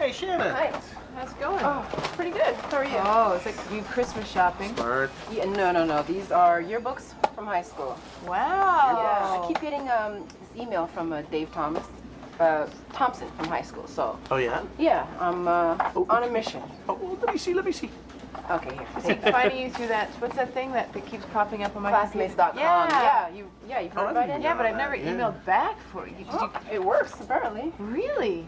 Hey, Shannon. Hi. How's it going? Oh, pretty good. How are you? Oh, it's like you Christmas shopping. Smart. Yeah, no. These are yearbooks from high school. Wow. Yeah, I keep getting this email from Dave Thompson from high school. So. Oh, yeah? Yeah, I'm on a mission. Oh, let me see. Okay, here. I keep finding you through that. What's that thing that keeps popping up on my Classmates.com. Yeah. You've heard about it? Yeah, but I've never Yeah. emailed back for you. It works apparently. Really?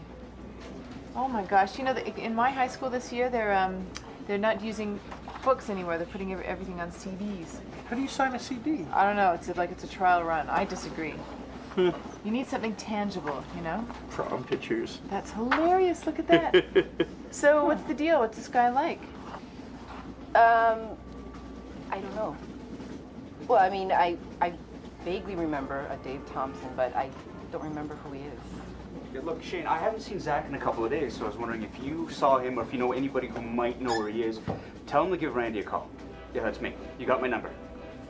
Oh my gosh! You know, in my high school this year, they're not using books anymore. They're putting everything on CDs. How do you sign a CD? I don't know. It's a trial run. I disagree. You need something tangible, you know? Prom pictures. That's hilarious. Look at that. So what's the deal? What's this guy like? I don't know. Well, I mean, I vaguely remember a Dave Thompson, but I don't remember who he is. Yeah, look, Shane, I haven't seen Zach in a couple of days, so I was wondering if you saw him or if you know anybody who might know where he is, tell him to give Randy a call. Yeah, that's me. You got my number.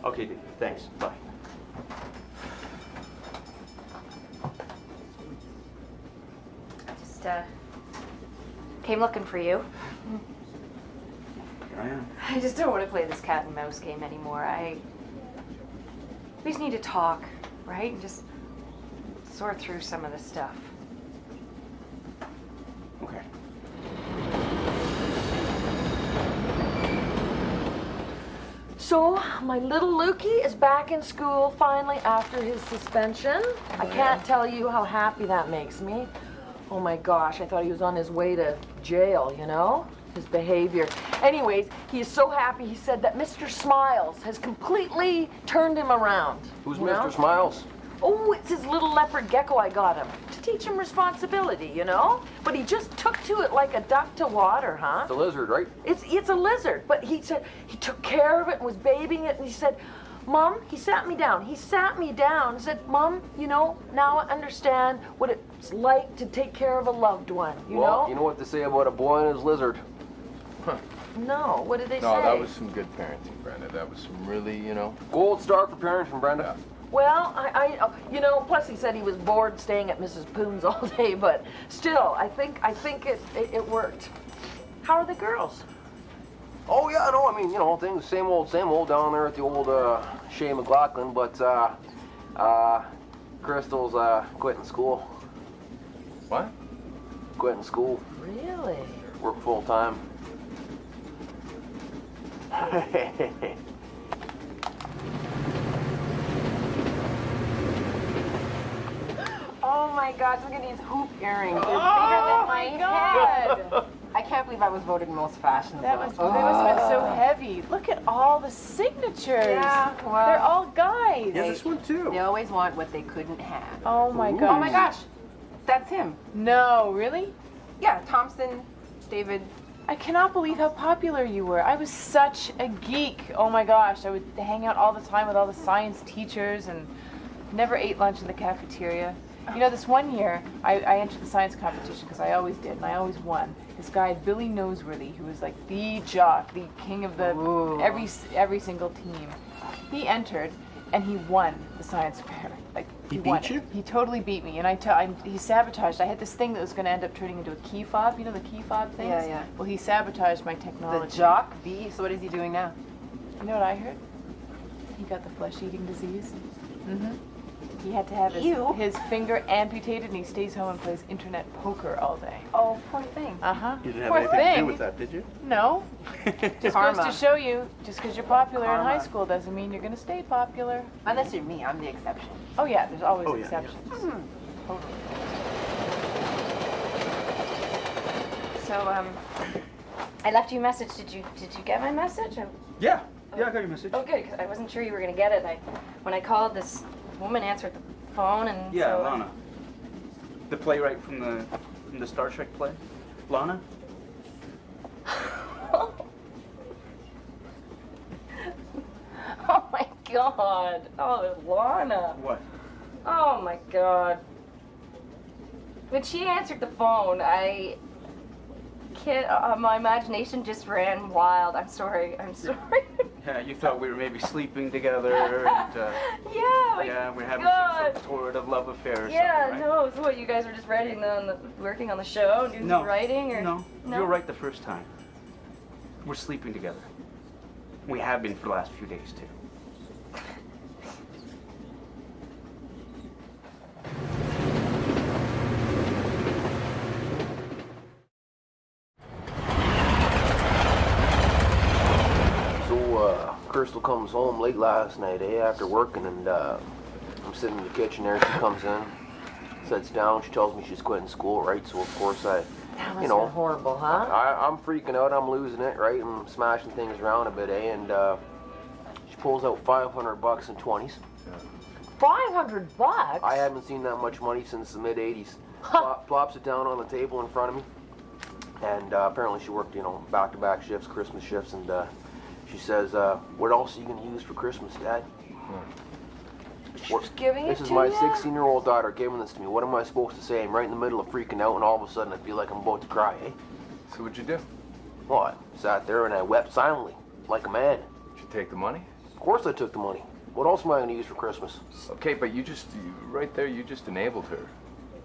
Okay, dude. Thanks. Bye. Just came looking for you. Here I am. I just don't want to play this cat and mouse game anymore. We just need to talk, right? And just sort through some of the stuff. Okay. So, my little Lukey is back in school finally after his suspension. I can't tell you how happy that makes me. Oh my gosh, I thought he was on his way to jail, you know? His behavior. Anyways, he is so happy he said that Mr. Smiles has completely turned him around. Who's you know? Mr. Smiles? Oh, it's his little leopard gecko I got him. To teach him responsibility, you know? But he just took to it like a duck to water, huh? The lizard, right? It's a lizard, but he said he took care of it and was babying it, and he said, Mom, he sat me down and said, Mom, you know, now I understand what it's like to take care of a loved one, you know? You know what they say about a boy and his lizard? Huh. No, what did they say? No, that was some good parenting, Brenda. That was some really, you know. Gold star for parenting, Brenda. Yeah. Well, you know, plus he said he was bored staying at Mrs. Poon's all day, but still, I think it worked. How are the girls? Oh yeah, no, I mean, you know, things same old down there at the old Shea McLaughlin, but Crystal's quitting school. What? Quitting school. Really? Work full time. Oh my gosh, look at these hoop earrings. They're bigger than my head. I can't believe I was voted most fashionable. They must have been so heavy. Look at all the signatures. Yeah, well, they're all guys. Yeah, this one too. They always want what they couldn't have. Oh my gosh. Oh my gosh, that's him. No, really? Yeah, Thompson, David. I cannot believe how popular you were. I was such a geek. Oh my gosh, I would hang out all the time with all the science teachers and never ate lunch in the cafeteria. You know, this one year, I entered the science competition because I always did, and I always won. This guy, Billy Noseworthy, who was like the jock, the king of the every single team, he entered and he won the science fair. Like He won beat it. you? He totally beat me, and he sabotaged. I had this thing that was going to end up turning into a key fob. You know the key fob things? Yeah, yeah. Well, he sabotaged my The technology. jock B. So what is he doing now? You know what I heard? He got the flesh-eating disease. Mm-hmm. He had to have his finger amputated, and he stays home and plays internet poker all day. Oh, poor thing. Uh-huh. You didn't have Poor anything to thing. do with that, did you? No. Just Karma. goes to show you, just because you're popular in high Karma. school doesn't mean you're going to stay popular. Unless you're me, I'm the exception. Oh yeah, there's always Oh, yeah, exceptions. Totally. So, I left you a message. Did you get my message? Yeah, I got your message. Oh, good, because I wasn't sure you were going to get it. When I called, this woman answered the phone, and Yeah, so, Lana. The playwright from the Star Trek play. Lana? Oh my God! Oh, Lana! What? Oh my God! When she answered the phone, my imagination just ran wild. I'm sorry. Yeah, you thought we were maybe sleeping together and, Yeah, like, yeah, we're having God. some sort of love affair or Yeah, something, right? no, so what, you guys were just writing working on the show, doing some writing, or? No, you were right the first time. We're sleeping together. We have been for the last few days, too. So, Crystal comes home late last night, after working, and I'm sitting in the kitchen there. She comes in, sits down. She tells me she's quitting school, right? So of course That must have been horrible, huh? I'm freaking out. I'm losing it, right? I'm smashing things around a bit, And she pulls out $500 in 20s. $500? I haven't seen that much money since the mid '80s. Plops it down on the table in front of me, and apparently she worked, back-to-back shifts, Christmas shifts, and she says, "What else are you gonna use for Christmas, Dad?" She's giving it This to is my you? 16-year-old daughter giving this to me. What am I supposed to say? I'm right in the middle of freaking out, and all of a sudden I feel like I'm about to cry, So what'd you do? Well, I sat there and I wept silently, like a man. Did you take the money? Of course I took the money. What else am I gonna use for Christmas? Okay, but right there, you just enabled her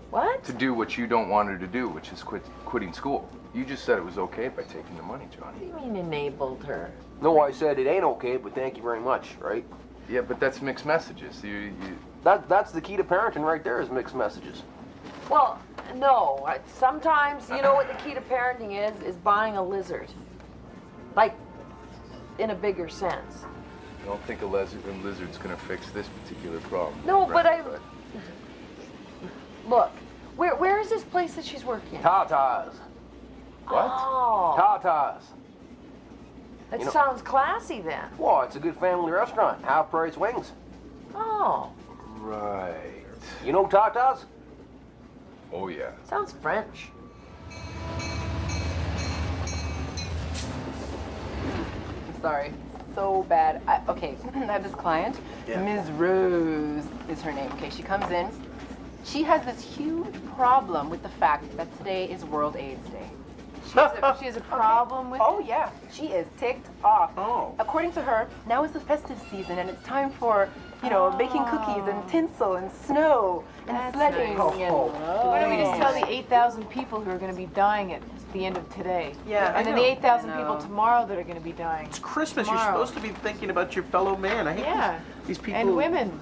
What? to do what you don't want her to do, which is quitting school. You just said it was okay by taking the money, What Johnny. do you mean enabled her? No, I said it ain't okay, but thank you very much, right? Yeah, but that's mixed messages. That's the key to parenting right there, is mixed messages. Well, no. Sometimes, you know what the key to parenting is buying a lizard. Like, in a bigger sense. I don't think a lizard's gonna fix this particular problem. No, right? but look, where is this place that she's working? Tatas. What? Oh, Tatas. that You know- sounds classy then. Well, it's a good family restaurant. Half-price wings. Oh, Right. You know Tatas? Oh, yeah. sounds French. I'm sorry. So bad. Okay, I have this client. Yeah. Ms. Rose is her name. Okay, she comes in. She has this huge problem with the fact that today is World AIDS Day. She has a problem with Oh it? yeah, she is ticked off. Oh. According to her, now is the festive season and it's time for, baking cookies and tinsel and snow and That's sledding. nice. And, Why don't we just tell the 8,000 people who are going to be dying at the end of today? Yeah, I And then the know. 8,000 I people know. tomorrow that are going to be dying. It's Christmas. Tomorrow. You're supposed to be thinking about your fellow man. I hate Yeah. these people. And women.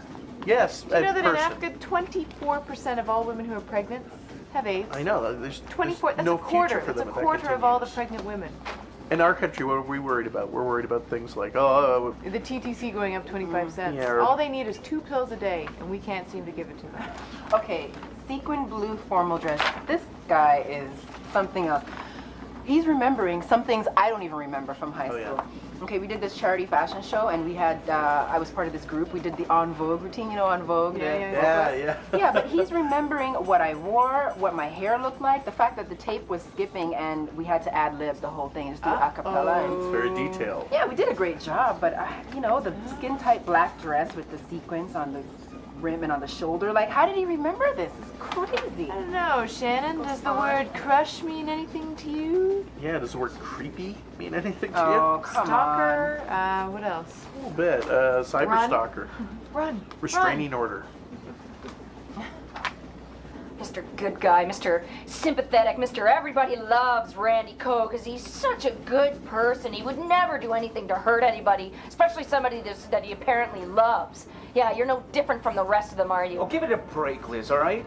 Yes. Do you know that in person. Africa, 24% of all women who are pregnant have AIDS? I know. There's 24. That's no a quarter. future for That's a them if that quarter of all the continues. pregnant women. In our country, what are we worried about? We're worried about things like, oh, The TTC going up 25 cents. Yeah, or- All they need is 2 pills a day, and we can't seem to give it to them. Okay, sequin blue formal dress. This guy is something else. He's remembering some things I don't even remember from high Oh, school. yeah. Okay, we did this charity fashion show, and we had, I was part of this group. We did the En Vogue routine, En Vogue. Yeah, the yeah, Vogue yeah, dress. yeah. Yeah, but he's remembering what I wore, what my hair looked like, the fact that the tape was skipping, and we had to ad-lib the whole thing, just do a cappella. It's very detailed. Yeah, we did a great job, but the skin-tight black dress with the sequins on the rim and on the shoulder, like, how did he remember this? It's crazy. I don't know, Shannon. Does the word crush mean anything to you? Yeah, does the word creepy mean anything to Oh, come Stalker? What else? you? A little bit. Cyber Run. stalker. Run. Restraining order. Mr. Good Guy, Mr. Sympathetic, Mr. Everybody loves Randy Coe because he's such a good person. He would never do anything to hurt anybody, especially somebody that he apparently loves. Yeah, you're no different from the rest of them, are you? Oh, give it a break, Liz, all right?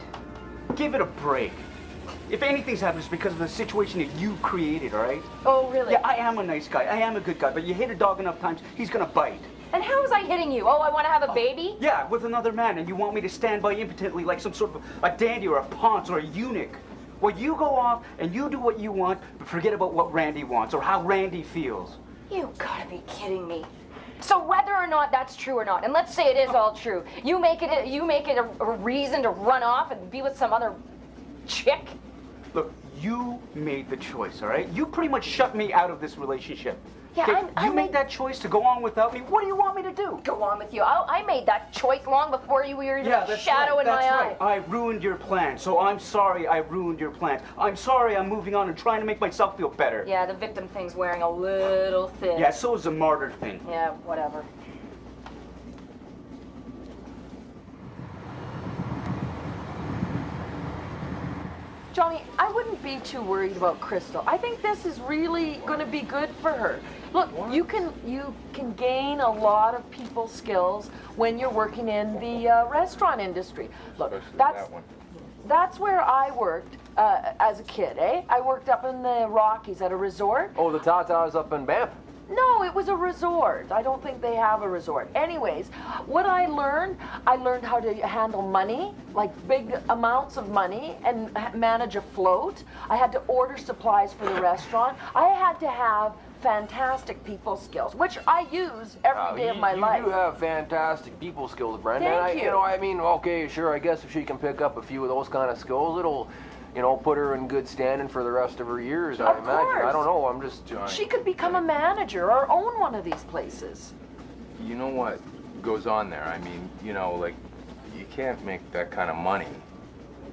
Give it a break. If anything's happened, it's because of the situation that you created, all right? Oh, really? Yeah, I am a nice guy. I am a good guy. But you hit a dog enough times, he's gonna bite. And how was I hitting you? Oh, I want to have a baby? Yeah, with another man, and you want me to stand by impotently like some sort of a dandy or a ponce or a eunuch. Well, you go off and you do what you want, but forget about what Randy wants or how Randy feels. You gotta be kidding me. So whether or not that's true or not, and let's say it is all true, you make it a reason to run off and be with some other chick? Look, you made the choice, all right? You pretty much shut me out of this relationship. Yeah, Okay, I you made made that choice to go on without me. What do you want me to do? Go on with you. I made that choice long before you were even Yeah, a that's shadow right. in That's my right. eye. I ruined your plan, so I'm sorry I ruined your plan. I'm sorry I'm moving on and trying to make myself feel better. Yeah, the victim thing's wearing a little thin. Yeah, so is the martyr thing. Yeah, whatever. Johnny, I wouldn't be too worried about Crystal. I think this is really going to be good for her. Look, you can gain a lot of people skills when you're working in the restaurant industry. Look, Especially that's that one. that's where I worked as a kid, eh? I worked up in the Rockies at a resort. Oh, the Tatas up in Banff. No, it was a resort. I don't think they have a resort. Anyways, what I learned how to handle money, like big amounts of money, and manage a float. I had to order supplies for the restaurant. I had to have fantastic people skills, which I use every day of my life. You do have fantastic people skills, Brenda. Thank And you. I mean, okay, sure, I guess if she can pick up a few of those kind of skills, it'll, put her in good standing for the rest of her years, I Of imagine. course. I don't know, I'm just... She could become a manager or own one of these places. You know what goes on there? I mean, like, you can't make that kind of money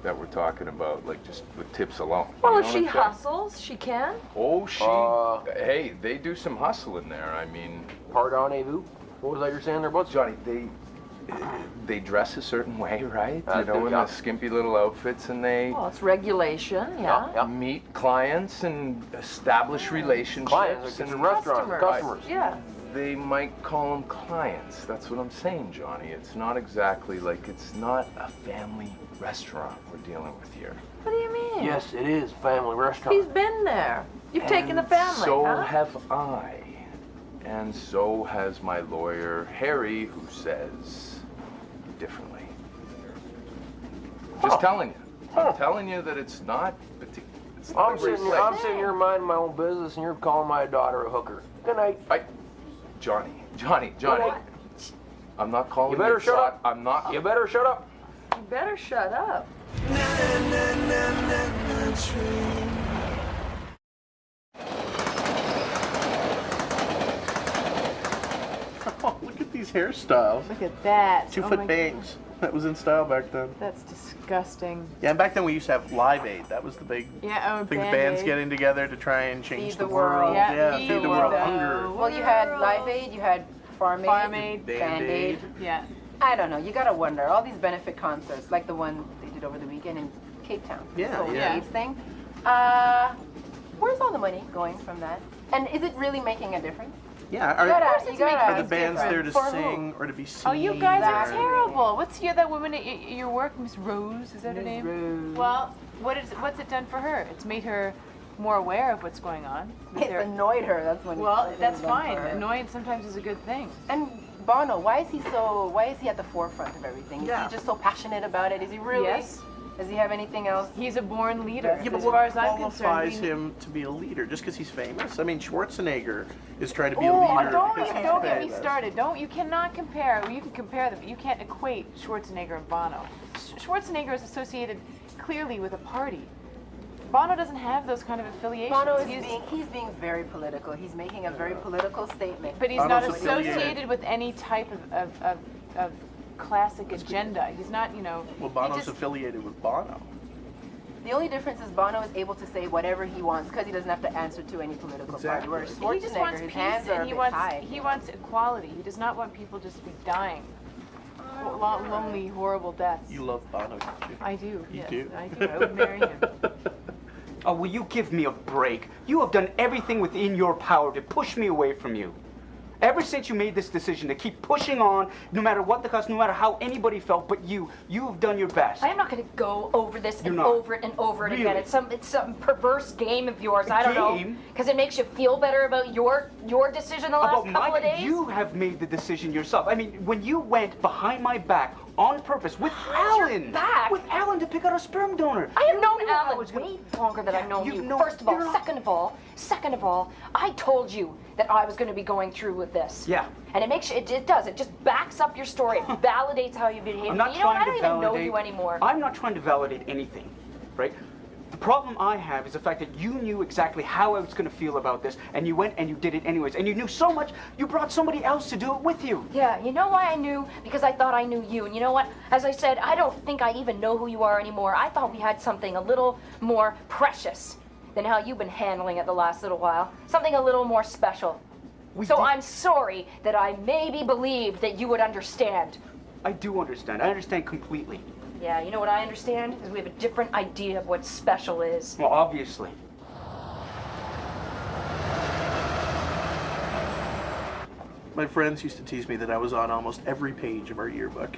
that we're talking about, like, just with tips alone. Well, You if know she what I'm saying? hustles, she can. Oh, hey, they do some hustling there. I mean, Pardonnez-vous? What was that you're saying there, bud? Johnny, they dress a certain way, right? In yeah. the skimpy little outfits, and they Well, it's regulation, yeah. Yeah. meet clients and establish relationships. Clients, like it's a and restaurant, customers. Yeah. They might call them clients. That's what I'm saying, Johnny. It's not exactly like it's not a family restaurant we're dealing with here. What do you mean? Yes, it is family restaurant. He's been there. You've taken the family, So huh? have I. And so has my lawyer, Harry, who says differently. Just telling you. I'm telling you that it's not particular. I'm sitting here minding my own business, and you're calling my daughter a hooker. Good night. Johnny. I'm not calling You better it shut slut. up. I'm not. You better shut up. You better shut up. Oh, look at these hairstyles. Look at that. 2 Oh foot my bangs. That was in style back then. That's disgusting. Yeah, and back then we used to have Live Aid. That was the big Yeah, thing. The bands getting together to try and change Feed the the world. world. Yeah, Feed the world. Hunger. Well, you had Live Aid, you had Farm Aid, Farm Aid. Band-Aid. Yeah. I don't know. You gotta wonder. All these benefit concerts, like the one they did over the weekend in Cape Town. Yeah, this whole yeah. AIDS thing. Where's all the money going from that? And is it really making a difference? Yeah. Are the bands there to For sing or to be seen? Oh, you guys are Exactly. terrible. What's that woman at your work, Miss Rose? Is that her name? Rose. Well, what's it done for her? It's made her more aware of what's going on. It's annoyed her. That's when. Well, it's that's done fine. for her. Annoyance sometimes is a good thing. And Bono, why is he at the forefront of everything? Is Yeah. he just so passionate about it? Is he really? Yes. Does he have anything else? He's a born leader. Yeah, but as what far as I'm concerned, qualifies him to be a leader? Just because he's famous? I mean, Schwarzenegger is trying to be a Oh, leader because he's don't get me famous. started. You cannot compare. You can compare them, but you can't equate Schwarzenegger and Bono. Schwarzenegger is associated clearly with a party. Bono doesn't have those kind of affiliations. Bono is He's- he's being very political. He's making a very political statement. But he's not Bono's affiliated. associated with any type of classic agenda. He's not, Well, Bono's affiliated with Bono. The only difference is Bono is able to say whatever he wants because he doesn't have to answer to any political party. Exactly. Whereas He just wants Schwarzenegger, his peace hands are a and bit tied. he wants equality. He does not want people just to be dying. Lonely, horrible deaths. You love Bono, don't you? I do. You yes, do? I do. I would marry him. Oh, will you give me a break? You have done everything within your power to push me away from you. Ever since you made this decision to keep pushing on, no matter what the cost, no matter how anybody felt, but you have done your best. I am not going to go over this You're and not. over it and over it again. Really? It's some perverse game of yours. A I don't know. game? Because it makes you feel better about your decision the last About couple of days. you have made the decision yourself. I mean, when you went behind my back on purpose with Alan, back? with Alan to pick out a sperm donor. I have known You knew I Alan was gonna- way longer than I've known you've you. known- First of all, you're not- second of all, I told you that I was going to be going through with this. Yeah. And it makes you, it does. It just backs up your story. It validates how you behave. I'm not You know what? trying I don't to even know validate. you anymore. I'm not trying to validate anything, right? The problem I have is the fact that you knew exactly how I was going to feel about this, and you went and you did it anyways. And you knew so much, you brought somebody else to do it with you. Yeah, you know why I knew? Because I thought I knew you. And you know what? As I said, I don't think I even know who you are anymore. I thought we had something a little more precious than how you've been handling it the last little while. Something a little more special. So I'm sorry that I maybe believed that you would understand. I do understand. I understand completely. Yeah, you know what I understand? Is we have a different idea of what special is. Well, obviously. My friends used to tease me that I was on almost every page of our yearbook.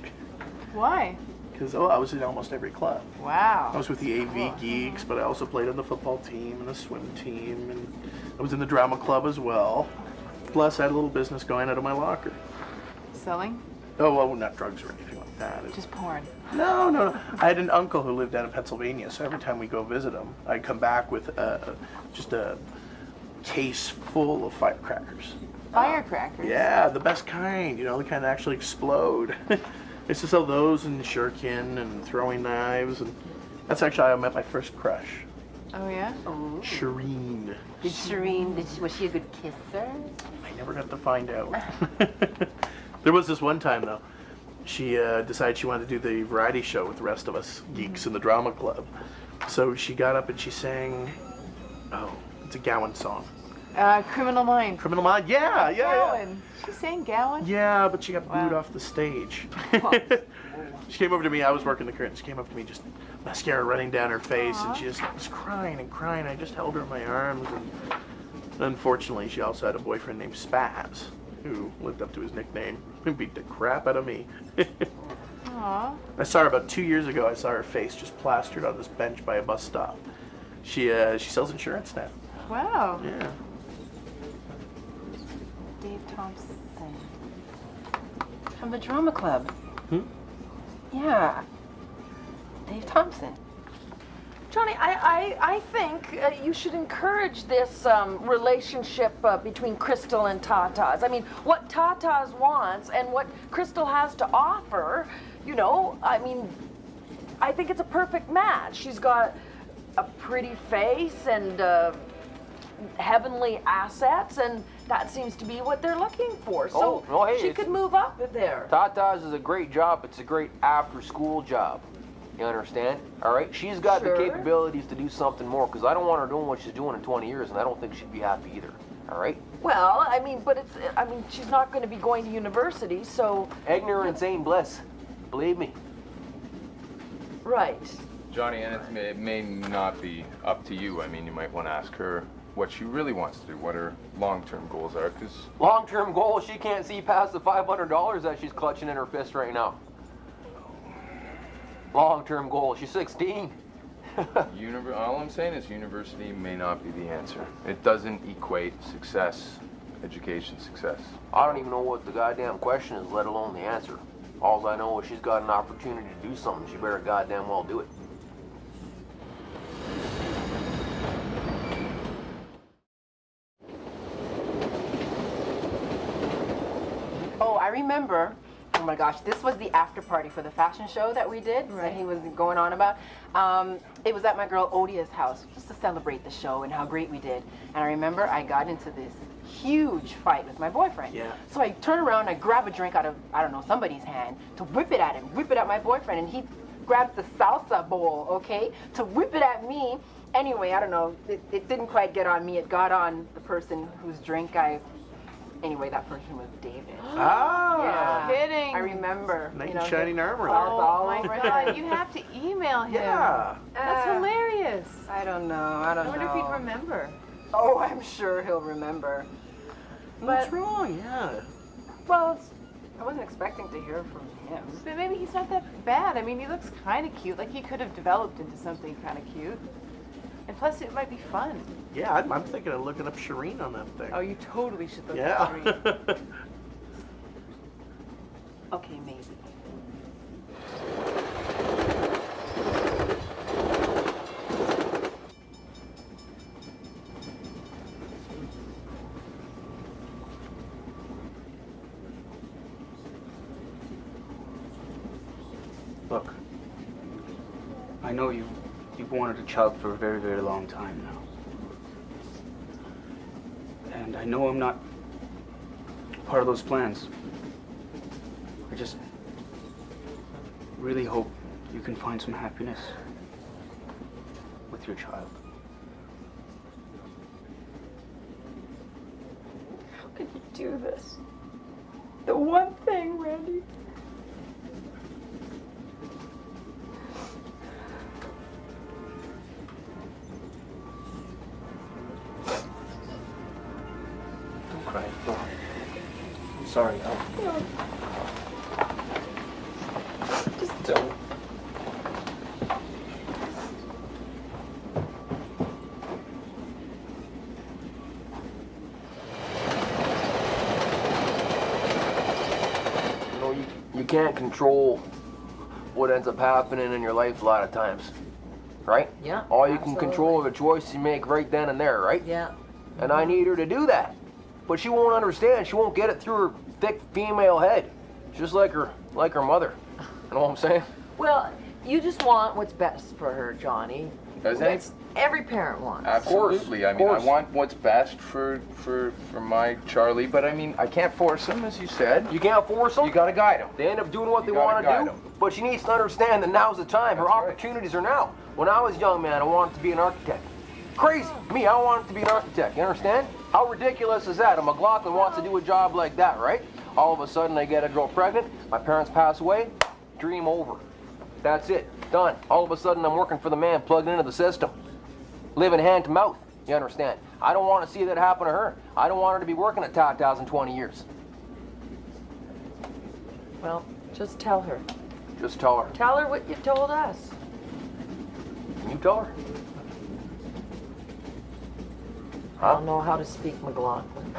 Why? Because, I was in almost every club. Wow. I was with the AV Geeks, but I also played on the football team and the swim team, and I was in the drama club as well. Plus, I had a little business going out of my locker. Selling? Oh, well, not drugs or anything like that. Just porn. No. I had an uncle who lived down in Pennsylvania, so every time we go visit him, I'd come back with just a case full of firecrackers. Firecrackers? Yeah, the best kind, the kind that actually explode. I used to sell those and shuriken and throwing knives, and that's actually how I met my first crush. Oh, yeah? Oh. Shireen. Did Shireen, was she a good kisser? I never got to find out. There was this one time, though. She decided she wanted to do the variety show with the rest of us geeks in the drama club. So she got up and she sang, it's a Gowan song. Criminal Mind. Criminal Mind, yeah. Gowan. She sang Gowan? Yeah, but she got booed off the stage. She came over to me, I was working the curtains, she came up to me, just mascara running down her face, and she just was crying and crying. I just held her in my arms, and unfortunately, she also had a boyfriend named Spaz, who lived up to his nickname and beat the crap out of me. Aww. I saw her about 2 years ago. I saw her face just plastered on this bench by a bus stop. She sells insurance now. Wow. Yeah. Dave Thompson. From the drama club. Yeah. Dave Thompson. Johnny, I think you should encourage this relationship between Crystal and Tatas. I mean, what Tatas wants and what Crystal has to offer, I think it's a perfect match. She's got a pretty face and heavenly assets, and that seems to be what they're looking for. So she could move up there. Tata's is a great job. It's a great after-school job. You understand? All right? She's got the capabilities to do something more, because I don't want her doing what she's doing in 20 years, and I don't think she'd be happy either. All right? Well, she's not going to be going to university, so... Ignorance ain't bliss. Believe me. Right. Johnny, and it may not be up to you. I mean, you might want to ask her what she really wants to do, what her long-term goals are, because... Long-term goal, she can't see past the $500 that she's clutching in her fist right now. Long-term goal, she's 16. All I'm saying is university may not be the answer. It doesn't equate success, education success. I don't even know what the goddamn question is, let alone the answer. All I know is she's got an opportunity to do something. She better goddamn well do it. Oh, I remember. Oh my gosh, this was the after party for the fashion show that we did, that he was going on about. It was at my girl Odia's house, just to celebrate the show and how great we did. And I remember I got into this huge fight with my boyfriend. Yeah. So I turn around, I grab a drink out of, I don't know, somebody's hand to whip it at him, whip it at my boyfriend, and he grabs the salsa bowl, okay, to whip it at me. Anyway, I don't know, it didn't quite get on me, it got on the person whose drink anyway, that person was David. Ah! Yeah. Kidding. I remember. Knight in shining armor. All Oh my over God, him. you have to email him. Yeah. That's hilarious. I don't know. I wonder if he'd remember. Oh, I'm sure he'll remember. What's wrong? Yeah. Well, I wasn't expecting to hear from him. But maybe he's not that bad. I mean, he looks kind of cute. Like he could have developed into something kind of cute. And plus, it might be fun. Yeah, I'm thinking of looking up Shireen on that thing. Oh, you totally should look at Yeah. Shireen. Okay, maybe. Look, I know you You've wanted a child for a very, very long time now. And I know I'm not part of those plans. I just really hope you can find some happiness with your child. How can you do this? The one thing, Randy. Don't cry. Don't. I'm sorry. Just don't. You can't control what ends up happening in your life a lot of times, right? Yeah. All you can control are the choices you make right then and there, right? Yeah. And I need her to do that. But she won't understand. She won't get it through her thick female head. Just like her mother. You know what I'm saying? Well, you just want what's best for her, Johnny. Does That's every parent wants. Absolutely. I mean, I course. want what's best for my Charlie, but I mean, I can't force him, as you said. You can't force them. You gotta guide him. They end up doing what they You gotta want to guide do. 'em. But she needs to understand that now's the time. Her That's right. opportunities are now. When I was a young man, I wanted to be an architect. Crazy. Me, I wanted to be an architect. You understand? How ridiculous is that? A McLaughlin wants to do a job like that, right? All of a sudden, I get a girl pregnant. My parents pass away. Dream over. That's it. Done. All of a sudden, I'm working for the man, plugged into the system. Living hand to mouth. You understand? I don't want to see that happen to her. I don't want her to be working at Tata's in 20 years. Well, just tell her. Just tell her. Tell her what you told us. Can you tell her? I don't know how to speak McLaughlin.